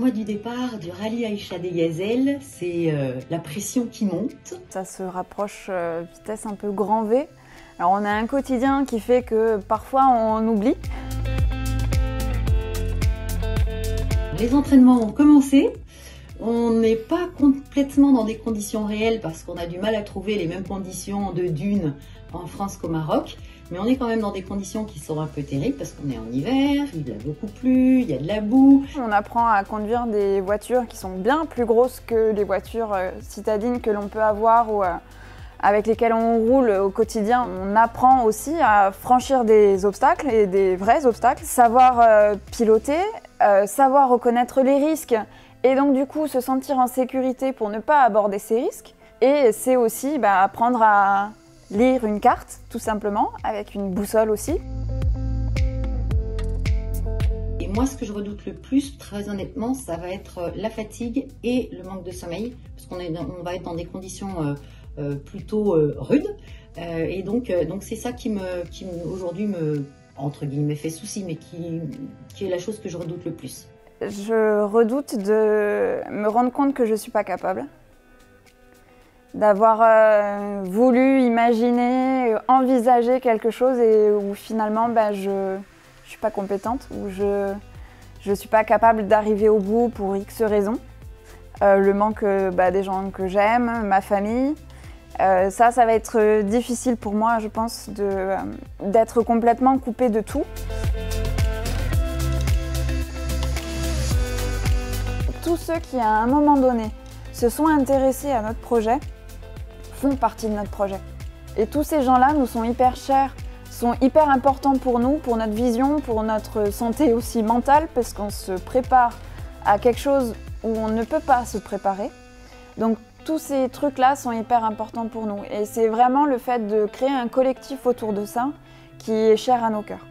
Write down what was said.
mois du départ du rallye Aïcha des Gazelles, c'est la pression qui monte. Ça se rapproche vitesse un peu grand V. Alors on a un quotidien qui fait que parfois on oublie. Les entraînements ont commencé. On n'est pas complètement dans des conditions réelles parce qu'on a du mal à trouver les mêmes conditions de dunes en France qu'au Maroc. Mais on est quand même dans des conditions qui sont un peu terribles parce qu'on est en hiver, il a beaucoup plu, il y a de la boue. On apprend à conduire des voitures qui sont bien plus grosses que les voitures citadines que l'on peut avoir ou avec lesquelles on roule au quotidien. On apprend aussi à franchir des obstacles et des vrais obstacles, savoir piloter, savoir reconnaître les risques et donc du coup se sentir en sécurité pour ne pas aborder ces risques. Et c'est aussi apprendre à lire une carte, tout simplement, avec une boussole aussi. Et moi, ce que je redoute le plus, très honnêtement, ça va être la fatigue et le manque de sommeil, parce qu'on va être dans des conditions plutôt rudes. Et donc c'est ça qui aujourd'hui me, entre guillemets, fait souci, mais qui est la chose que je redoute le plus. Je redoute de me rendre compte que je ne suis pas capable. D'avoir voulu imaginer, envisager quelque chose et où finalement je ne suis pas compétente, où je ne suis pas capable d'arriver au bout pour X raisons. Le manque des gens que j'aime, ma famille, ça va être difficile pour moi, je pense, d'être complètement coupée de tout. Tous ceux qui, à un moment donné, se sont intéressés à notre projet, font partie de notre projet. Et tous ces gens-là nous sont hyper chers, sont hyper importants pour nous, pour notre vision, pour notre santé aussi mentale, parce qu'on se prépare à quelque chose où on ne peut pas se préparer. Donc tous ces trucs-là sont hyper importants pour nous. Et c'est vraiment le fait de créer un collectif autour de ça qui est cher à nos cœurs.